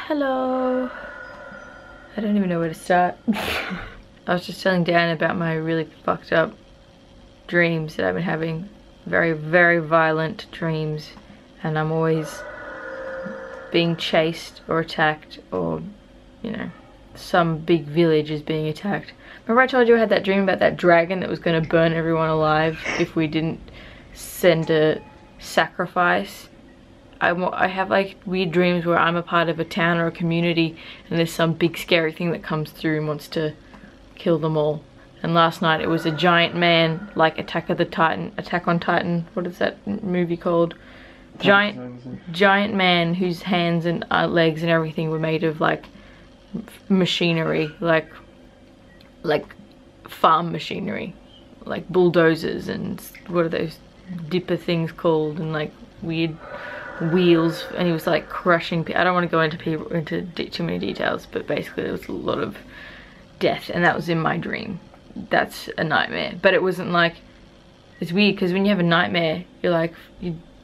Hello. I don't even know where to start. I was just telling Dan about my really fucked up dreams that I've been having. Very, very violent dreams. And I'm always being chased or attacked, or, you know, some big village is being attacked. Remember I told you I had that dream about that dragon that was going to burn everyone alive if we didn't send a sacrifice? I have like weird dreams where I'm a part of a town or a community and there's some big scary thing that comes through and wants to kill them all. And last night it was a giant man, like Attack on Titan, what is that movie called? Giant man whose hands and legs and everything were made of like machinery, like farm machinery, like bulldozers and what are those dipper things called, and like weird wheels, and he was like crushing people. I don't want to go into too many details, but basically there was a lot of death, and that was in my dream. That's a nightmare, but it wasn't like, it's weird because when you have a nightmare you're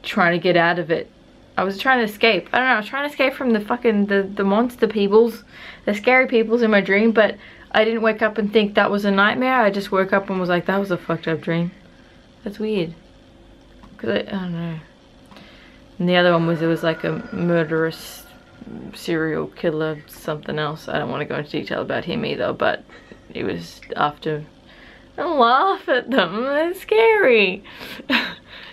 trying to get out of it. I was trying to escape. I don't know, I was trying to escape from the fucking the monster peoples, the scary peoples in my dream, but I didn't wake up and think that was a nightmare. I just woke up and was like, that was a fucked up dream. That's weird. Because I don't know. And the other one was, it was like a murderous serial killer, something else. I don't want to go into detail about him either, but it was after. Don't laugh at them, they're scary.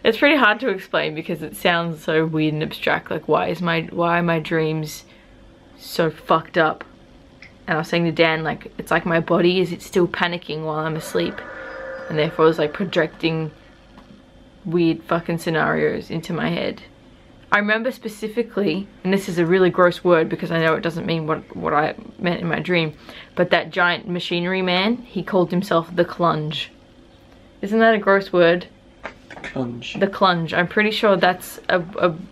It's pretty hard to explain because it sounds so weird and abstract. Like, why are my dreams so fucked up? And I was saying to Dan, like, it's like my body, is it still panicking while I'm asleep? And therefore it's like projecting weird fucking scenarios into my head. I remember specifically, and this is a really gross word because I know it doesn't mean what I meant in my dream, but that giant machinery man, he called himself the Clunge. Isn't that a gross word? The Clunge. The Clunge. I'm pretty sure that's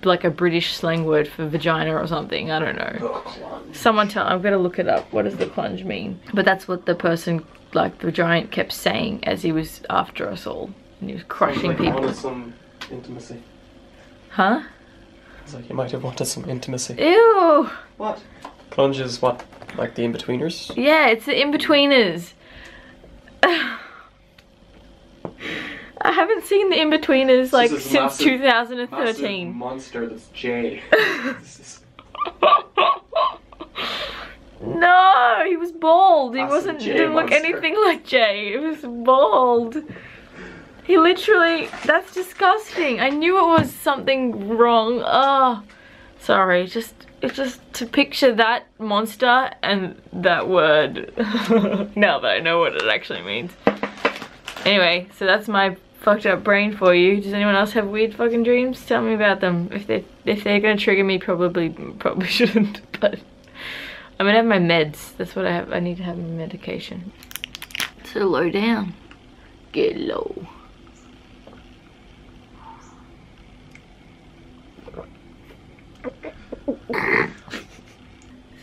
like a British slang word for vagina or something. I don't know. The Clunge. Someone tell, I'm gonna look it up. What does the Clunge mean? But that's what the person, like the giant, kept saying as he was after us all. And he was crushing people. people. Wanted some intimacy. Huh? It's like you might have wanted some intimacy. Ew! What? Clunge is what? Like the in-betweeners? Yeah, it's the in-betweeners. I haven't seen the in-betweeners like since massive, 2013. Massive monster that's Jay. No, he was bald. He didn't look monster. anything like Jay. He was bald. He literally, that's disgusting. I knew it was something wrong. Oh, sorry. It's just to picture that monster and that word. Now that I know what it actually means. Anyway, so that's my fucked up brain for you. Does anyone else have weird fucking dreams? Tell me about them. If they're gonna trigger me, probably shouldn't. But I'm gonna have my meds. That's what I have. I need to have my medication. So low down. Get low.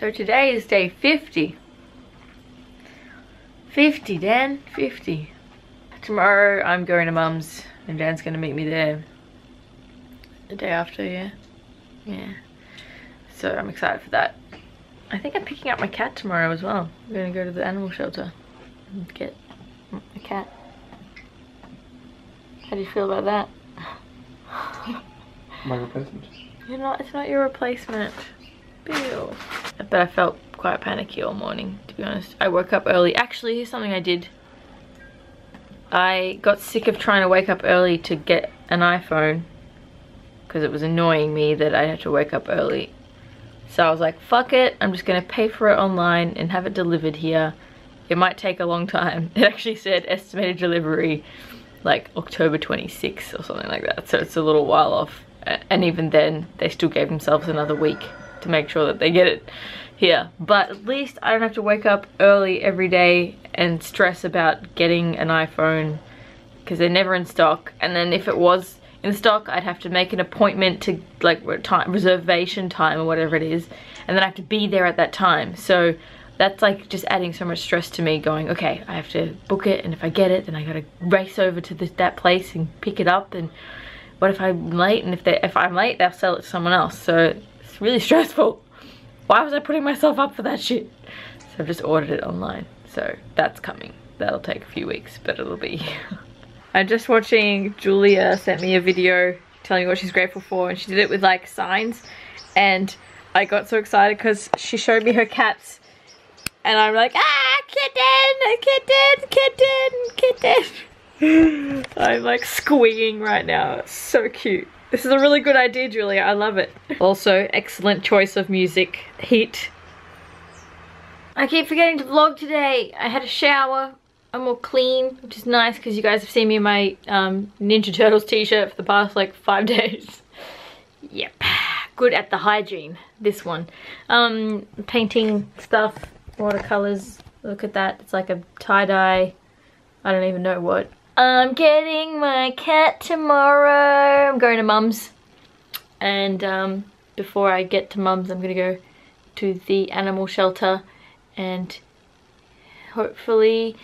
So today is day 50. 50, Dan, 50. Tomorrow I'm going to Mum's and Dan's gonna meet me there. The day after, yeah. Yeah. So I'm excited for that. I think I'm picking up my cat tomorrow as well. I'm gonna go to the animal shelter and get a cat. How do you feel about that? My replacement. It's not your replacement. Bill. But I felt quite panicky all morning, to be honest. I woke up early. Actually, here's something I did. I got sick of trying to wake up early to get an iPhone because it was annoying me that I had to wake up early. So I was like, fuck it, I'm just gonna pay for it online and have it delivered here. It might take a long time. It actually said estimated delivery like October 26th or something like that. So it's a little while off. And even then, they still gave themselves another week to make sure that they get it here. But at least I don't have to wake up early every day and stress about getting an iPhone because they're never in stock. And then if it was in stock, I'd have to make an appointment to like reservation time or whatever it is. And then I have to be there at that time. So that's like just adding so much stress to me, going, okay, I have to book it, and if I get it, then I gotta race over to that place and pick it up, and what if I'm late, and if I'm late, they'll sell it to someone else. So it's really stressful. Why was I putting myself up for that shit? So I've just ordered it online. So that's coming. That'll take a few weeks, but it'll be. I'm just watching, Julia sent me a video telling me what she's grateful for, and she did it with like signs, and I got so excited because she showed me her cats, and I'm like, ah, kitten, kitten, kitten, kitten. I'm like squeaking right now. It's so cute. This is a really good idea, Julia. I love it. Also, excellent choice of music. Heat. I keep forgetting to vlog today. I had a shower. I'm all clean, which is nice because you guys have seen me in my Ninja Turtles t-shirt for the past like 5 days. Yep. Good at the hygiene. This one. Painting stuff. Watercolors. Look at that. It's like a tie-dye. I don't even know what. I'm getting my cat tomorrow. I'm going to Mum's. And before I get to Mum's, I'm going to go to the animal shelter. And hopefully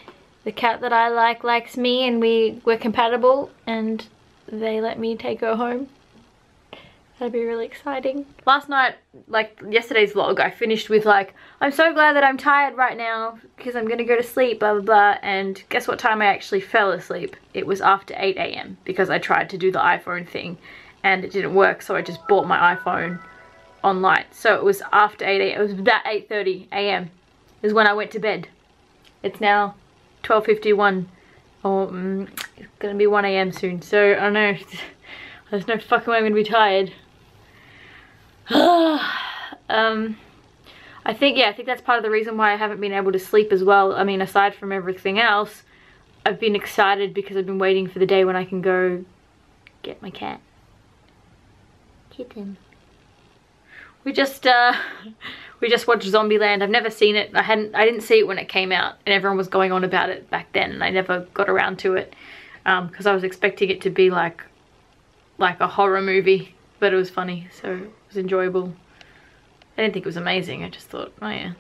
the cat that I like likes me and we're compatible and they let me take her home. That'd be really exciting. Last night, like yesterday's vlog, I finished with like, I'm so glad that I'm tired right now because I'm gonna go to sleep, blah blah blah. And guess what time I actually fell asleep? It was after 8 AM because I tried to do the iPhone thing and it didn't work, so I just bought my iPhone on light. So it was after 8 AM, it was about 8:30 AM is when I went to bed. It's now 12:51, or it's gonna be 1 AM soon, so I don't know. There's no fucking way I'm gonna be tired. I think that's part of the reason why I haven't been able to sleep as well. I mean, aside from everything else, I've been excited because I've been waiting for the day when I can go get my cat. Kitten. We just watched Zombieland. I've never seen it. I didn't see it when it came out, and everyone was going on about it back then, and I never got around to it because I was expecting it to be like a horror movie, but it was funny, so it was enjoyable. I didn't think it was amazing. I just thought, oh yeah,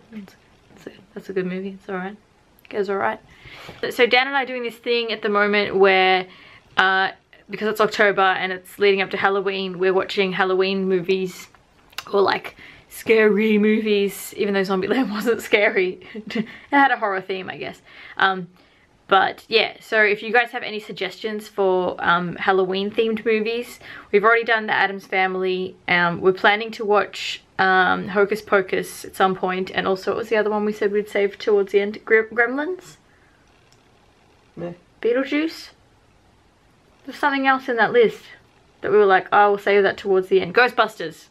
that's a good movie. It's alright. It goes alright. So Dan and I are doing this thing at the moment where because it's October and it's leading up to Halloween, we're watching Halloween movies. Or like scary movies, even though Zombieland wasn't scary. It had a horror theme, I guess. But yeah, so if you guys have any suggestions for Halloween themed movies, we've already done The Addams Family. We're planning to watch Hocus Pocus at some point, and also what was the other one we said we'd save towards the end? Gremlins? Yeah. Beetlejuice? There's something else in that list that we were like, oh, we'll save that towards the end. Ghostbusters.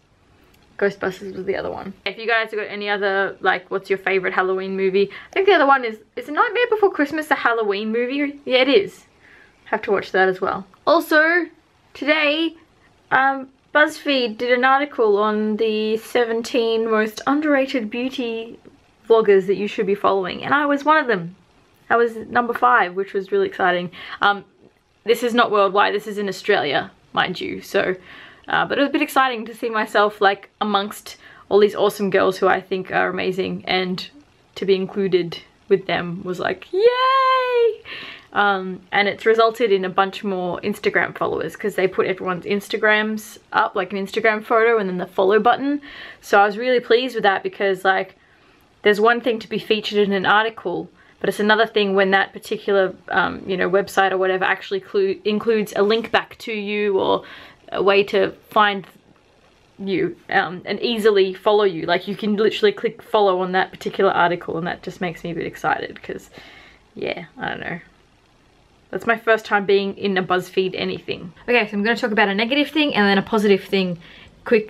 Ghostbusters was the other one. If you guys have got any other, like, what's your favorite Halloween movie? I think the other one is A Nightmare Before Christmas a Halloween movie? Yeah, it is. Have to watch that as well. Also, today, BuzzFeed did an article on the 17 most underrated beauty vloggers that you should be following, and I was one of them. I was number 5, which was really exciting. This is not worldwide, this is in Australia, mind you, so but it was a bit exciting to see myself like amongst all these awesome girls who I think are amazing, and to be included with them was like, yay! And it's resulted in a bunch more Instagram followers because they put everyone's Instagrams up, like an Instagram photo and then the follow button. So I was really pleased with that because like there's one thing to be featured in an article, but it's another thing when that particular you know, website or whatever actually includes a link back to you or a way to find you and easily follow you. Like you can literally click follow on that particular article, and that just makes me a bit excited because yeah, I don't know. That's my first time being in a BuzzFeed anything. Okay, so I'm going to talk about a negative thing and then a positive thing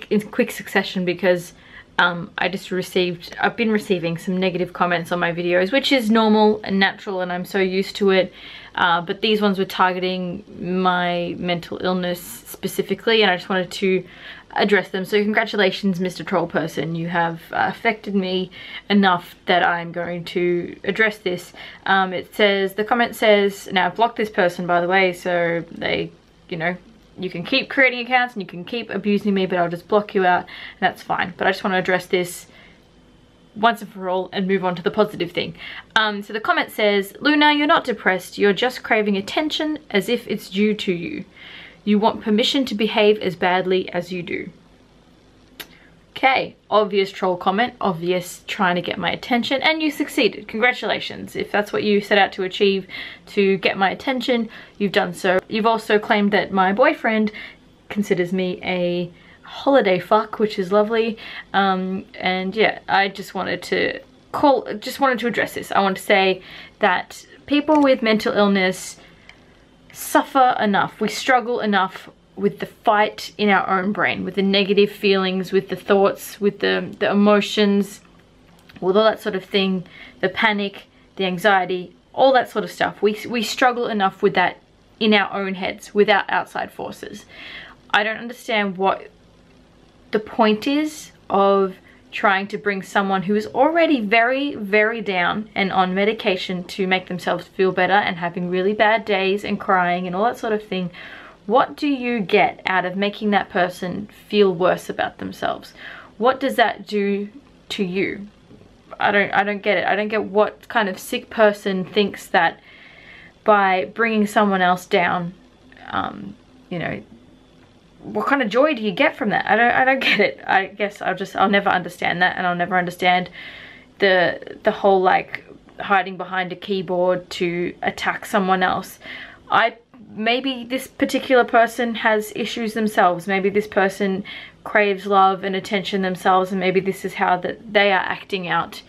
in quick succession because I've been receiving some negative comments on my videos, which is normal and natural and I'm so used to it. But these ones were targeting my mental illness specifically, and I just wanted to address them. So congratulations, Mr. Troll Person, you have affected me enough that I'm going to address this. It says, the comment says, now I've blocked this person by the way, so they, you know, you can keep creating accounts and you can keep abusing me, but I'll just block you out and that's fine. But I just want to address this once and for all and move on to the positive thing. So the comment says, Luna, you're not depressed, you're just craving attention as if it's due to you. You want permission to behave as badly as you do. Okay, obvious troll comment, obvious trying to get my attention, and you succeeded. Congratulations. If that's what you set out to achieve, to get my attention, you've done so. You've also claimed that my boyfriend considers me a holiday fuck, which is lovely. And yeah, I just wanted to address this. I want to say that people with mental illness suffer enough. We struggle enough with the fight in our own brain, with the negative feelings, with the thoughts, with the emotions, with all that sort of thing, the panic, the anxiety, all that sort of stuff. We struggle enough with that in our own heads without outside forces. I don't understand what the point is of trying to bring someone who is already very, very down and on medication to make themselves feel better and having really bad days and crying and all that sort of thing. What do you get out of making that person feel worse about themselves? What does that do to you? I don't get it. I don't get what kind of sick person thinks that by bringing someone else down, you know, what kind of joy do you get from that? I don't get it. I guess I'll never understand that, and I'll never understand the whole like hiding behind a keyboard to attack someone else. Maybe this particular person has issues themselves. Maybe this person craves love and attention themselves, and maybe this is how that they are acting out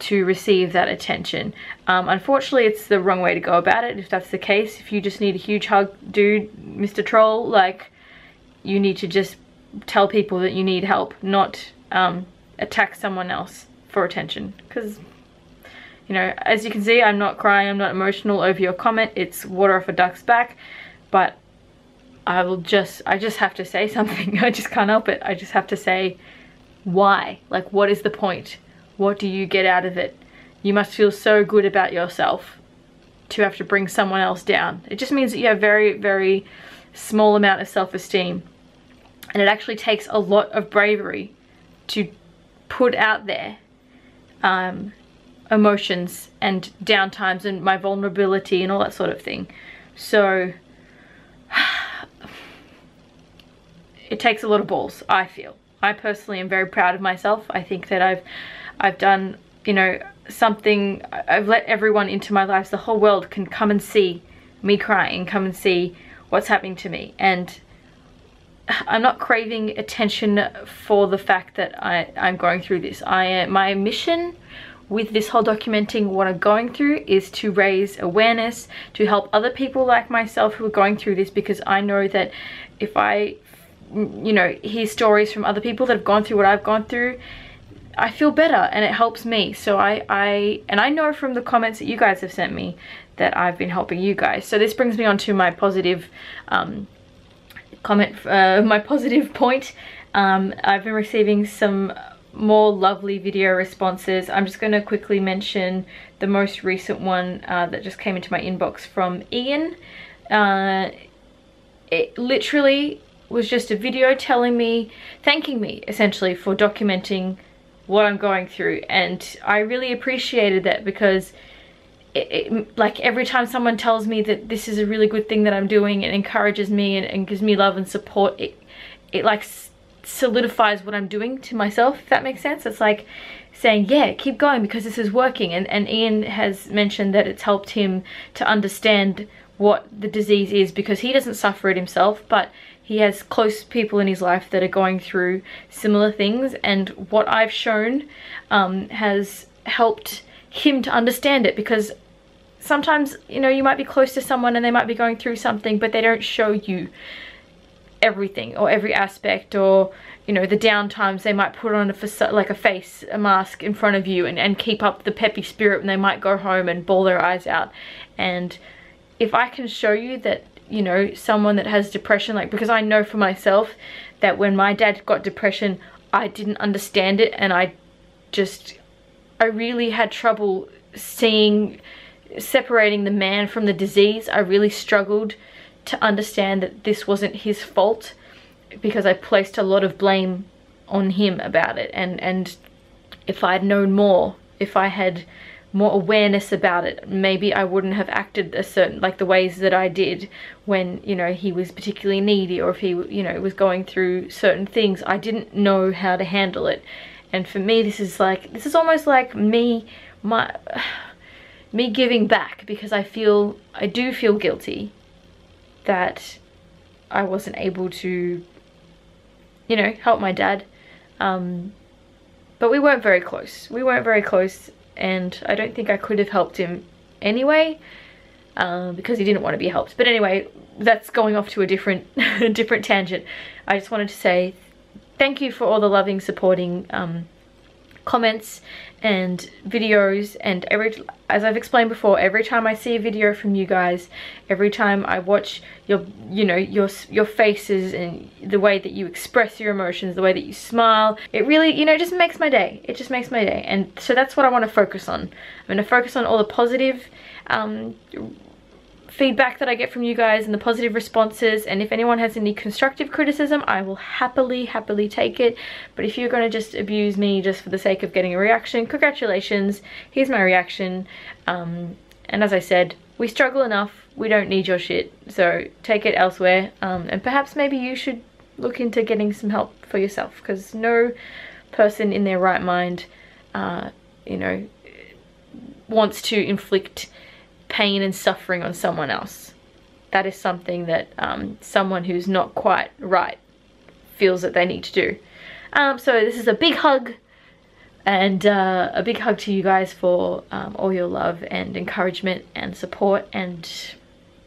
to receive that attention. Unfortunately, it's the wrong way to go about it. If that's the case, if you just need a huge hug, dude, Mr. Troll, like, you need to just tell people that you need help, not attack someone else for attention. Because, you know, as you can see, I'm not crying, I'm not emotional over your comment. It's water off a duck's back. But I just have to say something. I just can't help it. I just have to say, why? Like, what is the point? What do you get out of it? You must feel so good about yourself to have to bring someone else down. It just means that you have very, very small amount of self-esteem. And it actually takes a lot of bravery to put out there emotions and downtimes and my vulnerability and all that sort of thing. So it takes a lot of balls, I feel. I personally am very proud of myself. I think that I've done, you know, something. I've let everyone into my life. The whole world can come and see me crying, come and see what's happening to me. And I'm not craving attention for the fact that I'm going through this. My mission with this whole documenting what I'm going through is to raise awareness, to help other people like myself who are going through this, because I know that if I, you know, hear stories from other people that have gone through what I've gone through, I feel better and it helps me. So I know from the comments that you guys have sent me that I've been helping you guys. So this brings me on to my positive comment, my positive point. I've been receiving some more lovely video responses. I'm just going to quickly mention the most recent one that just came into my inbox from Ian. It literally was just a video telling me, thanking me essentially for documenting what I'm going through, and I really appreciated that, because like every time someone tells me that this is a really good thing that I'm doing and encourages me and gives me love and support, it like solidifies what I'm doing to myself, if that makes sense. It's like saying, yeah, keep going because this is working. And Ian has mentioned that it's helped him to understand what the disease is, because he doesn't suffer it himself, but he has close people in his life that are going through similar things, and what I've shown has helped him to understand it. Because sometimes, you know, you might be close to someone and they might be going through something, but they don't show you everything or every aspect, or, you know, the down times. They might put on a facade, like a mask in front of you and keep up the peppy spirit, and they might go home and bawl their eyes out. And if I can show you that, you know, someone that has depression, like, because I know for myself that when my dad got depression, I didn't understand it, and I really had trouble separating the man from the disease. I really struggled to understand that this wasn't his fault, because I placed a lot of blame on him about it. And if I'd known more, if I had more awareness about it, maybe I wouldn't have acted a certain, like the ways that I did when, you know, he was particularly needy, or if he, you know, was going through certain things. I didn't know how to handle it. And for me, this is almost like me giving back, because I do feel guilty that I wasn't able to, you know, help my dad. But we weren't very close. And I don't think I could have helped him anyway, because he didn't want to be helped. But anyway, that's going off to a different different tangent. I just wanted to say thank you for all the loving, supporting comments and videos, and as I've explained before, every time I see a video from you guys, every time I watch your, you know, your faces and the way that you express your emotions, the way that you smile, it really, you know, just makes my day. It just makes my day. And so that's what I want to focus on. I'm going to focus on all the positive feedback that I get from you guys and the positive responses, and if anyone has any constructive criticism, I will happily take it. But if you're going to just abuse me just for the sake of getting a reaction, congratulations, here's my reaction. And as I said, we struggle enough, we don't need your shit, so take it elsewhere. And perhaps maybe you should look into getting some help for yourself, because no person in their right mind, you know, wants to inflict pain and suffering on someone else. That is something that someone who's not quite right feels that they need to do. So this is a big hug, and a big hug to you guys for all your love and encouragement and support, and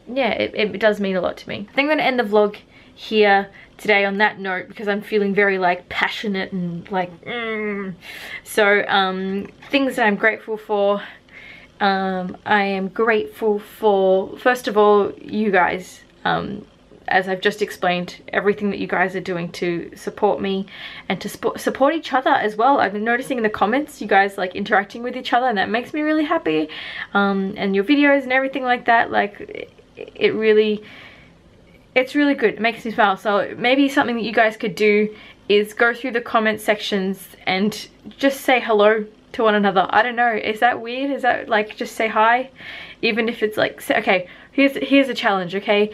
yeah, it does mean a lot to me. I think I'm going to end the vlog here today on that note, because I'm feeling very like passionate and like so things that I'm grateful for. I am grateful for, first of all, you guys, as I've just explained, everything that you guys are doing to support me and to support each other as well. I've been noticing in the comments, you guys like interacting with each other, and that makes me really happy. And your videos and everything like that, like it's really good. It makes me smile. So maybe something that you guys could do is go through the comment sections and just say hello to one another. I don't know, is that weird? Is that like, just say hi, even if it's like, okay, here's a challenge, okay?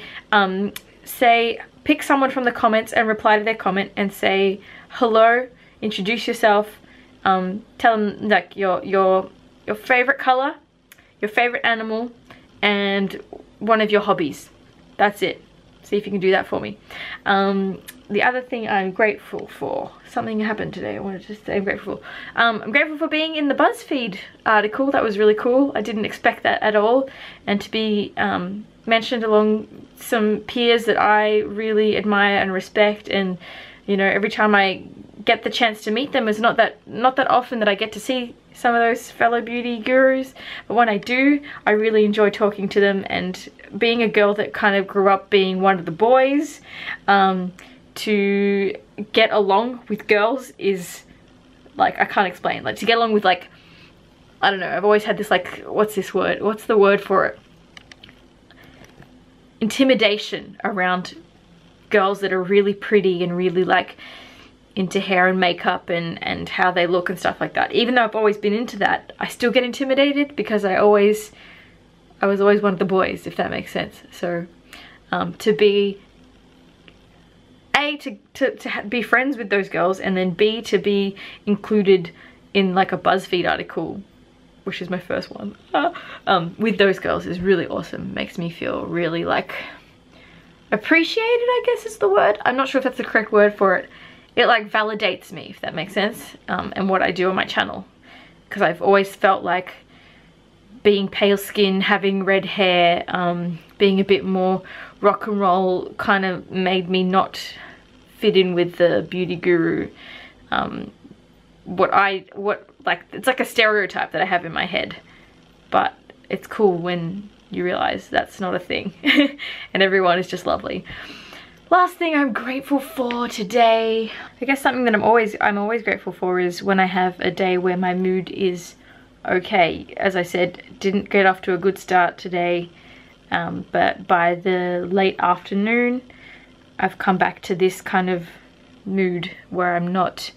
Pick someone from the comments and reply to their comment and say hello, introduce yourself, tell them like your favorite color, your favorite animal, and one of your hobbies. That's it. See if you can do that for me. The other thing I'm grateful for, something happened today I wanted to say I'm grateful for. I'm grateful for being in the BuzzFeed article. That was really cool. I didn't expect that at all. And to be mentioned along some peers that I really admire and respect, and you know, every time I get the chance to meet them, it's not that often that I get to see some of those fellow beauty gurus, but when I do, I really enjoy talking to them. And being a girl that kind of grew up being one of the boys, to get along with girls is like, I can't explain, like to get along with, like, I don't know, I've always had this like, what's this word, what's the word for it, intimidation around girls that are really pretty and really like into hair and makeup and how they look and stuff like that. Even though I've always been into that, I still get intimidated because I was always one of the boys, if that makes sense. So to be A, to be friends with those girls, and then B, to be included in like a BuzzFeed article, which is my first one, with those girls is really awesome. Makes me feel really like appreciated, I guess is the word. I'm not sure if that's the correct word for it. It like validates me, if that makes sense, and what I do on my channel. Because I've always felt like being pale skin, having red hair, being a bit more rock and roll kind of made me not fit in with the beauty guru. It's like a stereotype that I have in my head. But it's cool when you realize that's not a thing and everyone is just lovely. Last thing I'm grateful for today, I guess something that I'm always grateful for is when I have a day where my mood is okay. As I said, didn't get off to a good start today, but by the late afternoon I've come back to this kind of mood where I'm not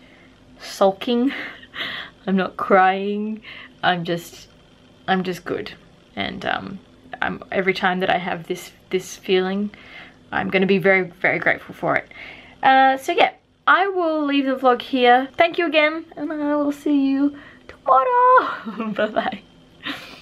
sulking, I'm not crying, I'm just I'm just good. And every time that I have this feeling, I'm going to be very, very grateful for it. So yeah, I will leave the vlog here. Thank you again, and I will see you tomorrow. Bye bye.